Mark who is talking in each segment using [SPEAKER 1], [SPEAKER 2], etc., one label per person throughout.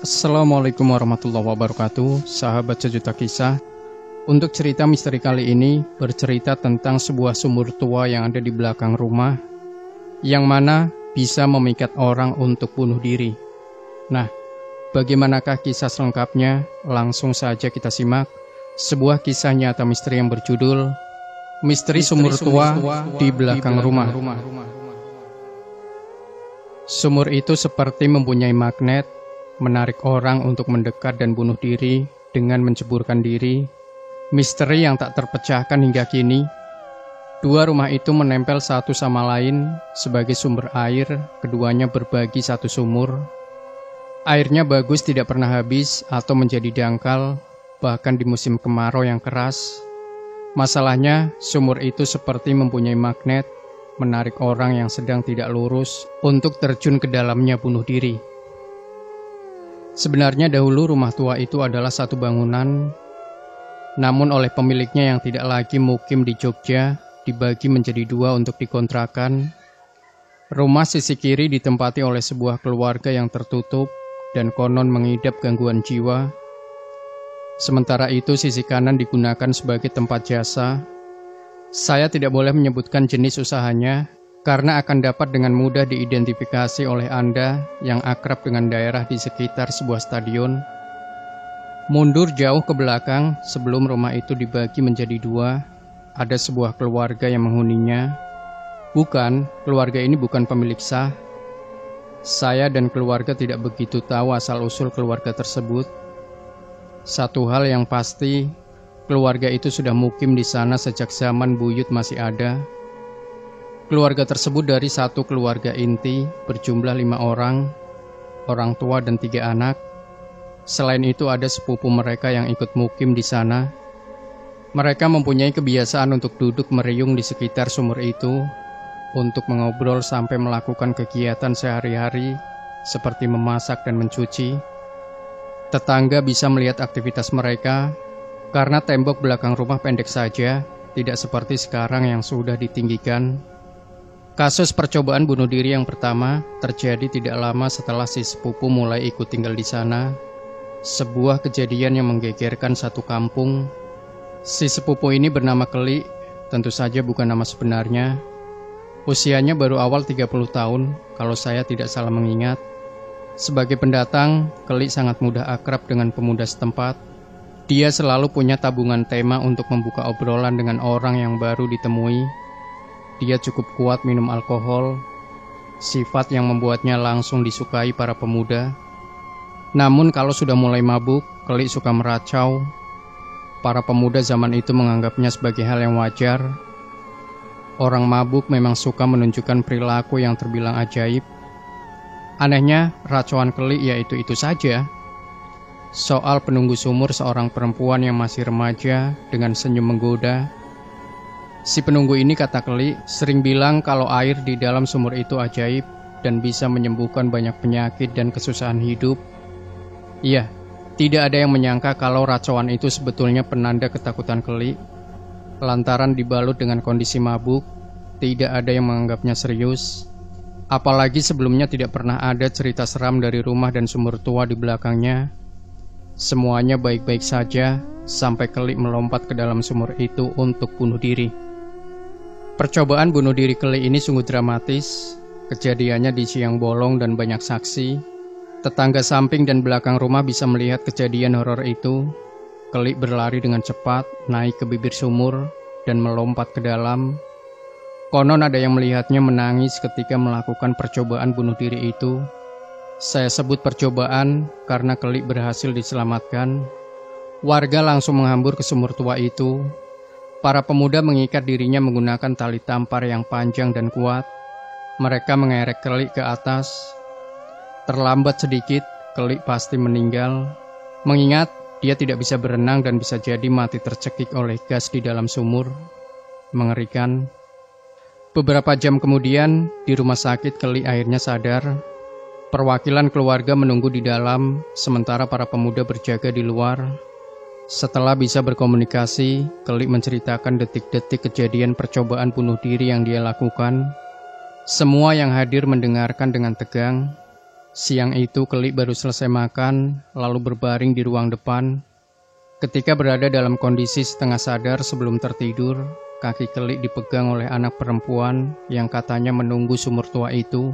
[SPEAKER 1] Assalamualaikum warahmatullahi wabarakatuh, sahabat sejuta kisah. Untuk cerita misteri kali ini bercerita tentang sebuah sumur tua yang ada di belakang rumah, yang mana bisa memikat orang untuk bunuh diri. Nah, bagaimanakah kisah selengkapnya? Langsung saja kita simak sebuah kisah nyata misteri yang berjudul Misteri Sumur Tua di Belakang Rumah. Sumur itu seperti mempunyai magnet, menarik orang untuk mendekat dan bunuh diri dengan menceburkan diri. Misteri yang tak terpecahkan hingga kini. Dua rumah itu menempel satu sama lain sebagai sumber air. Keduanya berbagi satu sumur. Airnya bagus, tidak pernah habis atau menjadi dangkal, bahkan di musim kemarau yang keras. Masalahnya, sumur itu seperti mempunyai magnet, menarik orang yang sedang tidak lurus untuk terjun ke dalamnya bunuh diri. Sebenarnya dahulu rumah tua itu adalah satu bangunan, namun oleh pemiliknya yang tidak lagi mukim di Jogja, dibagi menjadi dua untuk dikontrakan. Rumah sisi kiri ditempati oleh sebuah keluarga yang tertutup dan konon mengidap gangguan jiwa. Sementara itu sisi kanan digunakan sebagai tempat jasa. Saya tidak boleh menyebutkan jenis usahanya, karena akan dapat dengan mudah diidentifikasi oleh Anda yang akrab dengan daerah di sekitar sebuah stadion. Mundur jauh ke belakang, sebelum rumah itu dibagi menjadi dua, ada sebuah keluarga yang menghuninya. Bukan, keluarga ini bukan pemilik sah. Saya dan keluarga tidak begitu tahu asal-usul keluarga tersebut. Satu hal yang pasti, keluarga itu sudah mukim di sana sejak zaman buyut masih ada. Keluarga tersebut dari satu keluarga inti, berjumlah 5 orang, orang tua dan 3 anak. Selain itu ada sepupu mereka yang ikut mukim di sana. Mereka mempunyai kebiasaan untuk duduk meriung di sekitar sumur itu, untuk mengobrol sampai melakukan kegiatan sehari-hari, seperti memasak dan mencuci. Tetangga bisa melihat aktivitas mereka, karena tembok belakang rumah pendek saja, tidak seperti sekarang yang sudah ditinggikan. Kasus percobaan bunuh diri yang pertama terjadi tidak lama setelah si sepupu mulai ikut tinggal di sana. Sebuah kejadian yang menggegerkan satu kampung. Si sepupu ini bernama Keli, tentu saja bukan nama sebenarnya. Usianya baru awal 30 tahun, kalau saya tidak salah mengingat. Sebagai pendatang, Keli sangat mudah akrab dengan pemuda setempat. Dia selalu punya tabungan tema untuk membuka obrolan dengan orang yang baru ditemui. Dia cukup kuat minum alkohol, sifat yang membuatnya langsung disukai para pemuda. Namun kalau sudah mulai mabuk, Keli suka meracau. Para pemuda zaman itu menganggapnya sebagai hal yang wajar. Orang mabuk memang suka menunjukkan perilaku yang terbilang ajaib. Anehnya, racauan Keli yaitu itu saja. Soal penunggu sumur seorang perempuan yang masih remaja dengan senyum menggoda. Si penunggu ini, kata Keli, sering bilang kalau air di dalam sumur itu ajaib dan bisa menyembuhkan banyak penyakit dan kesusahan hidup. Iya, tidak ada yang menyangka kalau racauan itu sebetulnya penanda ketakutan Keli. Lantaran dibalut dengan kondisi mabuk, tidak ada yang menganggapnya serius. Apalagi sebelumnya tidak pernah ada cerita seram dari rumah dan sumur tua di belakangnya. Semuanya baik-baik saja sampai Keli melompat ke dalam sumur itu untuk bunuh diri. Percobaan bunuh diri Keli ini sungguh dramatis. Kejadiannya di siang bolong dan banyak saksi. Tetangga samping dan belakang rumah bisa melihat kejadian horor itu. Keli berlari dengan cepat, naik ke bibir sumur, dan melompat ke dalam. Konon ada yang melihatnya menangis ketika melakukan percobaan bunuh diri itu. Saya sebut percobaan karena Keli berhasil diselamatkan. Warga langsung menghambur ke sumur tua itu. Para pemuda mengikat dirinya menggunakan tali tampar yang panjang dan kuat. Mereka mengerek Keli ke atas. Terlambat sedikit, Keli pasti meninggal. Mengingat dia tidak bisa berenang dan bisa jadi mati tercekik oleh gas di dalam sumur. Mengerikan. Beberapa jam kemudian, di rumah sakit Keli akhirnya sadar. Perwakilan keluarga menunggu di dalam, sementara para pemuda berjaga di luar. Setelah bisa berkomunikasi, Keli menceritakan detik-detik kejadian percobaan bunuh diri yang dia lakukan. Semua yang hadir mendengarkan dengan tegang. Siang itu Kelik baru selesai makan, lalu berbaring di ruang depan. Ketika berada dalam kondisi setengah sadar sebelum tertidur, kaki Kelik dipegang oleh anak perempuan yang katanya menunggu sumur tua itu.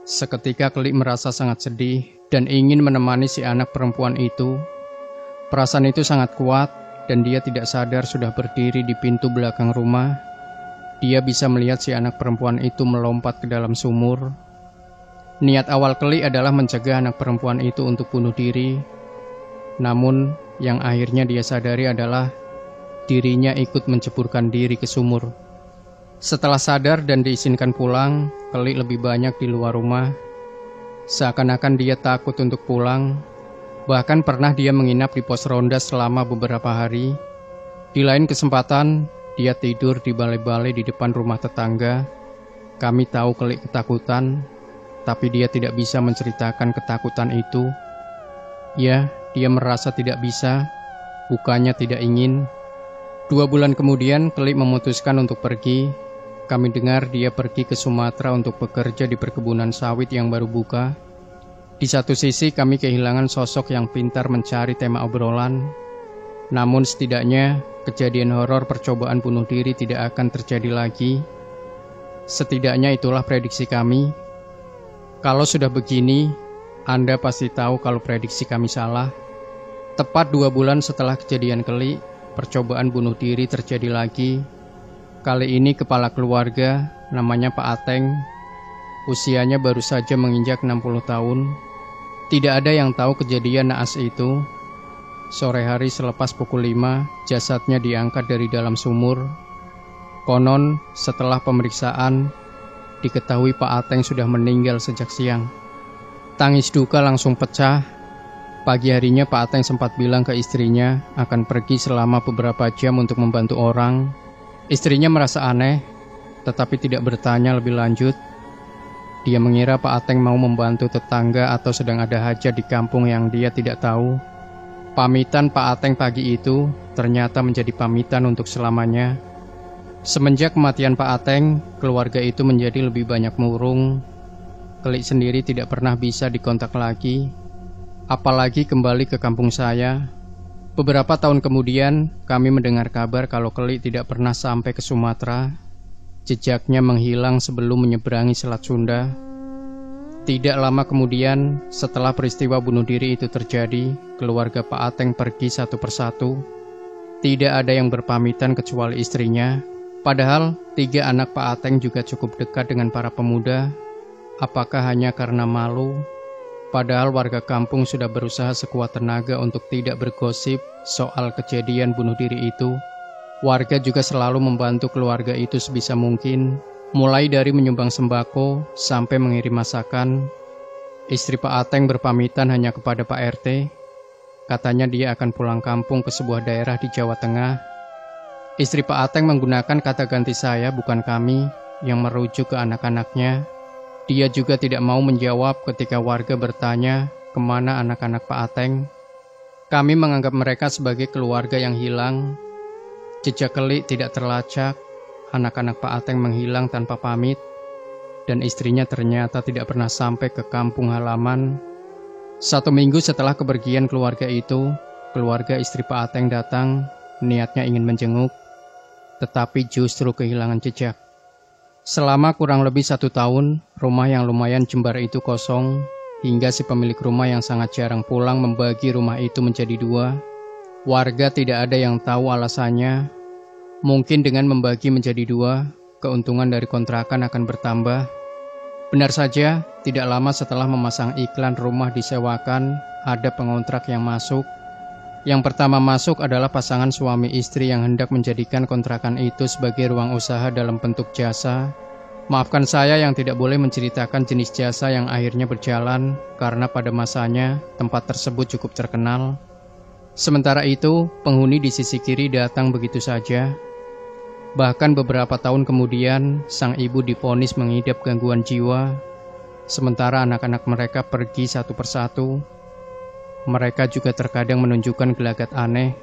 [SPEAKER 1] Seketika Kelik merasa sangat sedih dan ingin menemani si anak perempuan itu. Perasaan itu sangat kuat dan dia tidak sadar sudah berdiri di pintu belakang rumah. Dia bisa melihat si anak perempuan itu melompat ke dalam sumur. Niat awal Kelik adalah mencegah anak perempuan itu untuk bunuh diri. Namun, yang akhirnya dia sadari adalah dirinya ikut menceburkan diri ke sumur. Setelah sadar dan diizinkan pulang, Kelik lebih banyak di luar rumah. Seakan-akan dia takut untuk pulang. Bahkan pernah dia menginap di pos ronda selama beberapa hari. Di lain kesempatan, dia tidur di balai-balai di depan rumah tetangga. Kami tahu Kelik ketakutan, tapi dia tidak bisa menceritakan ketakutan itu. Ya, dia merasa tidak bisa, bukannya tidak ingin. 2 bulan kemudian, Kelik memutuskan untuk pergi. Kami dengar dia pergi ke Sumatera untuk bekerja di perkebunan sawit yang baru buka. Di satu sisi kami kehilangan sosok yang pintar mencari tema obrolan. Namun setidaknya kejadian horor percobaan bunuh diri tidak akan terjadi lagi. Setidaknya itulah prediksi kami. Kalau sudah begini, Anda pasti tahu kalau prediksi kami salah. Tepat 2 bulan setelah kejadian Kelik, percobaan bunuh diri terjadi lagi. Kali ini kepala keluarga, namanya Pak Ateng. Usianya baru saja menginjak 60 tahun. Tidak ada yang tahu kejadian naas itu. Sore hari selepas pukul 5, jasadnya diangkat dari dalam sumur. Konon, setelah pemeriksaan, diketahui Pak Ateng sudah meninggal sejak siang. Tangis duka langsung pecah. Pagi harinya Pak Ateng sempat bilang ke istrinya akan pergi selama beberapa jam untuk membantu orang. Istrinya merasa aneh, tetapi tidak bertanya lebih lanjut. Dia mengira Pak Ateng mau membantu tetangga atau sedang ada hajat di kampung yang dia tidak tahu. Pamitan Pak Ateng pagi itu ternyata menjadi pamitan untuk selamanya. Semenjak kematian Pak Ateng, keluarga itu menjadi lebih banyak murung. Kelik sendiri tidak pernah bisa dikontak lagi, apalagi kembali ke kampung saya. Beberapa tahun kemudian, kami mendengar kabar kalau Kelik tidak pernah sampai ke Sumatera. Jejaknya menghilang sebelum menyeberangi Selat Sunda. Tidak lama kemudian, setelah peristiwa bunuh diri itu terjadi, keluarga Pak Ateng pergi satu persatu. Tidak ada yang berpamitan kecuali istrinya. Padahal 3 anak Pak Ateng juga cukup dekat dengan para pemuda. Apakah hanya karena malu? Padahal warga kampung sudah berusaha sekuat tenaga untuk tidak bergosip soal kejadian bunuh diri itu. Warga juga selalu membantu keluarga itu sebisa mungkin, mulai dari menyumbang sembako sampai mengirim masakan. Istri Pak Ateng berpamitan hanya kepada Pak RT. Katanya dia akan pulang kampung ke sebuah daerah di Jawa Tengah. Istri Pak Ateng menggunakan kata ganti saya, bukan kami, yang merujuk ke anak-anaknya. Dia juga tidak mau menjawab ketika warga bertanya kemana anak-anak Pak Ateng. Kami menganggap mereka sebagai keluarga yang hilang. Jejak Kelik tidak terlacak, anak-anak Pak Ateng menghilang tanpa pamit, dan istrinya ternyata tidak pernah sampai ke kampung halaman. 1 minggu setelah kepergian keluarga itu, keluarga istri Pak Ateng datang, niatnya ingin menjenguk, tetapi justru kehilangan jejak. Selama kurang lebih 1 tahun, rumah yang lumayan jembar itu kosong, hingga si pemilik rumah yang sangat jarang pulang membagi rumah itu menjadi 2. Warga tidak ada yang tahu alasannya. Mungkin dengan membagi menjadi 2, keuntungan dari kontrakan akan bertambah. Benar saja, tidak lama setelah memasang iklan rumah disewakan, ada pengontrak yang masuk. Yang pertama masuk adalah pasangan suami istri yang hendak menjadikan kontrakan itu sebagai ruang usaha dalam bentuk jasa. Maafkan saya yang tidak boleh menceritakan jenis jasa yang akhirnya berjalan, karena pada masanya tempat tersebut cukup terkenal. Sementara itu, penghuni di sisi kiri datang begitu saja. Bahkan beberapa tahun kemudian, sang ibu divonis mengidap gangguan jiwa, sementara anak-anak mereka pergi satu persatu. Mereka juga terkadang menunjukkan gelagat aneh.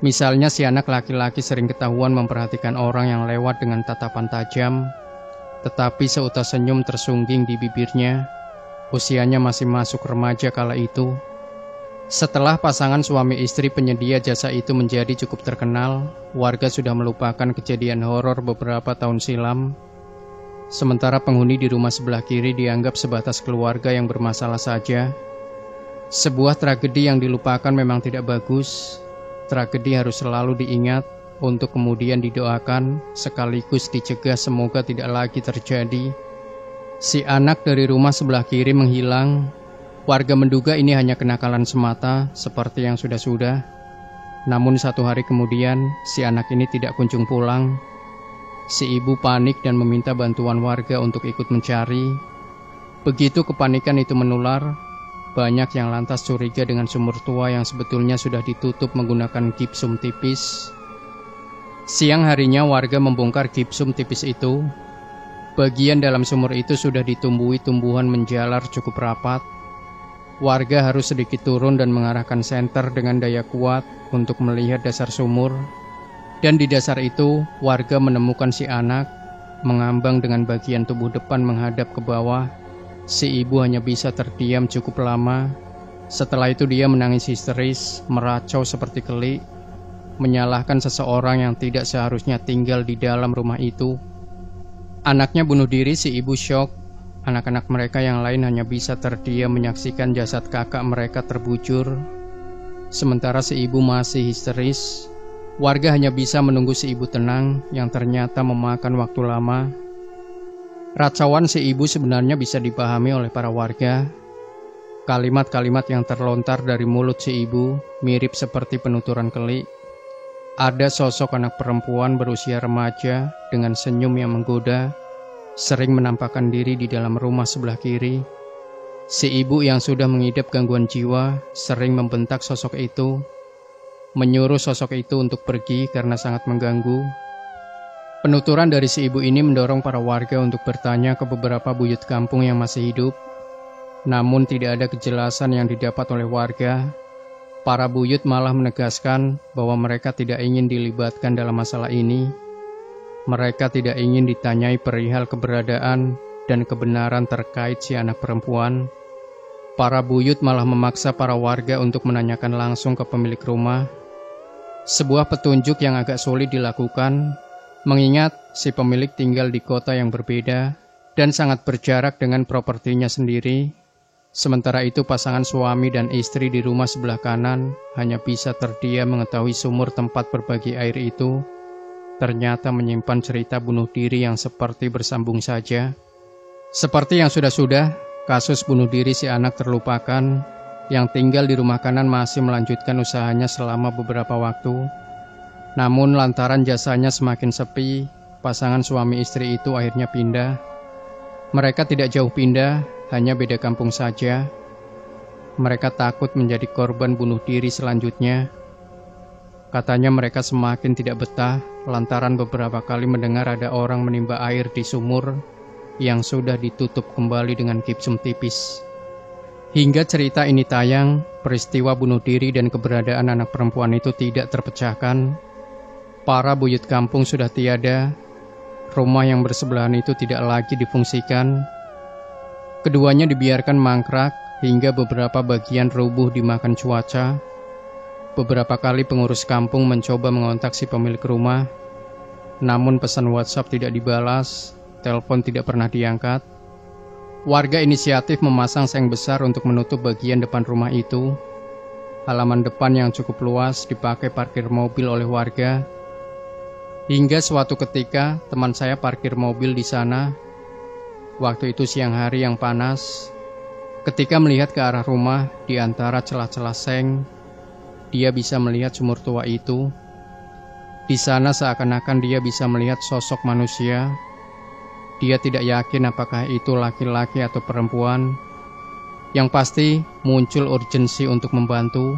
[SPEAKER 1] Misalnya si anak laki-laki sering ketahuan memperhatikan orang yang lewat dengan tatapan tajam, tetapi seutas senyum tersungging di bibirnya. Usianya masih masuk remaja kala itu. Setelah pasangan suami istri penyedia jasa itu menjadi cukup terkenal, warga sudah melupakan kejadian horor beberapa tahun silam. Sementara penghuni di rumah sebelah kiri dianggap sebatas keluarga yang bermasalah saja. Sebuah tragedi yang dilupakan memang tidak bagus. Tragedi harus selalu diingat untuk kemudian didoakan sekaligus dicegah semoga tidak lagi terjadi. Si anak dari rumah sebelah kiri menghilang. Warga menduga ini hanya kenakalan semata seperti yang sudah-sudah. Namun satu hari kemudian si anak ini tidak kunjung pulang. Si ibu panik dan meminta bantuan warga untuk ikut mencari. Begitu kepanikan itu menular, banyak yang lantas curiga dengan sumur tua yang sebetulnya sudah ditutup menggunakan gipsum tipis. Siang harinya warga membongkar gipsum tipis itu. Bagian dalam sumur itu sudah ditumbuhi tumbuhan menjalar cukup rapat. Warga harus sedikit turun dan mengarahkan senter dengan daya kuat untuk melihat dasar sumur. Dan di dasar itu, warga menemukan si anak mengambang dengan bagian tubuh depan menghadap ke bawah. Si ibu hanya bisa terdiam cukup lama. Setelah itu dia menangis histeris, meracau seperti keli, menyalahkan seseorang yang tidak seharusnya tinggal di dalam rumah itu. Anaknya bunuh diri, si ibu syok. Anak-anak mereka yang lain hanya bisa terdiam menyaksikan jasad kakak mereka terbujur. Sementara si ibu masih histeris. Warga hanya bisa menunggu si ibu tenang, yang ternyata memakan waktu lama. Racauan si ibu sebenarnya bisa dipahami oleh para warga. Kalimat-kalimat yang terlontar dari mulut si ibu mirip seperti penuturan keli. Ada sosok anak perempuan berusia remaja dengan senyum yang menggoda, sering menampakkan diri di dalam rumah sebelah kiri. Si ibu yang sudah mengidap gangguan jiwa sering membentak sosok itu, menyuruh sosok itu untuk pergi karena sangat mengganggu. Penuturan dari si ibu ini mendorong para warga untuk bertanya ke beberapa buyut kampung yang masih hidup. Namun tidak ada kejelasan yang didapat oleh warga. Para buyut malah menegaskan bahwa mereka tidak ingin dilibatkan dalam masalah ini. Mereka tidak ingin ditanyai perihal keberadaan dan kebenaran terkait si anak perempuan. Para buyut malah memaksa para warga untuk menanyakan langsung ke pemilik rumah. Sebuah petunjuk yang agak sulit dilakukan, mengingat si pemilik tinggal di kota yang berbeda dan sangat berjarak dengan propertinya sendiri. Sementara itu pasangan suami dan istri di rumah sebelah kanan hanya bisa terdiam mengetahui sumur tempat berbagi air itu ternyata menyimpan cerita bunuh diri yang seperti bersambung saja. Seperti yang sudah-sudah, kasus bunuh diri si anak terlupakan. Yang tinggal di rumah kanan masih melanjutkan usahanya selama beberapa waktu. Namun lantaran jasanya semakin sepi, pasangan suami istri itu akhirnya pindah. Mereka tidak jauh pindah, hanya beda kampung saja. Mereka takut menjadi korban bunuh diri selanjutnya. Katanya mereka semakin tidak betah lantaran beberapa kali mendengar ada orang menimba air di sumur yang sudah ditutup kembali dengan gipsum tipis. Hingga cerita ini tayang, peristiwa bunuh diri dan keberadaan anak perempuan itu tidak terpecahkan. Para buyut kampung sudah tiada. Rumah yang bersebelahan itu tidak lagi difungsikan. Keduanya dibiarkan mangkrak hingga beberapa bagian rubuh dimakan cuaca. Beberapa kali pengurus kampung mencoba mengontak si pemilik rumah, namun pesan WhatsApp tidak dibalas, telepon tidak pernah diangkat. Warga inisiatif memasang seng besar untuk menutup bagian depan rumah itu. Halaman depan yang cukup luas dipakai parkir mobil oleh warga. Hingga suatu ketika teman saya parkir mobil di sana. Waktu itu siang hari yang panas. Ketika melihat ke arah rumah di antara celah-celah seng, dia bisa melihat sumur tua itu. Di sana seakan-akan dia bisa melihat sosok manusia. Dia tidak yakin apakah itu laki-laki atau perempuan. Yang pasti muncul urgensi untuk membantu.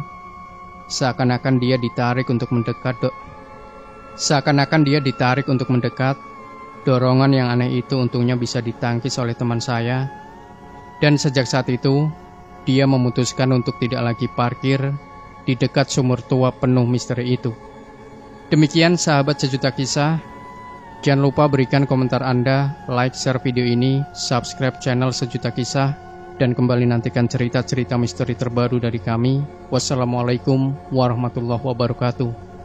[SPEAKER 1] Seakan-akan dia ditarik untuk mendekat. Dorongan yang aneh itu untungnya bisa ditangkis oleh teman saya. Dan sejak saat itu, dia memutuskan untuk tidak lagi parkir di dekat sumur tua penuh misteri itu. Demikian sahabat sejuta kisah. Jangan lupa berikan komentar Anda, like, share video ini, subscribe channel Sejuta Kisah. dan kembali nantikan cerita-cerita misteri terbaru dari kami. Wassalamualaikum warahmatullahi wabarakatuh.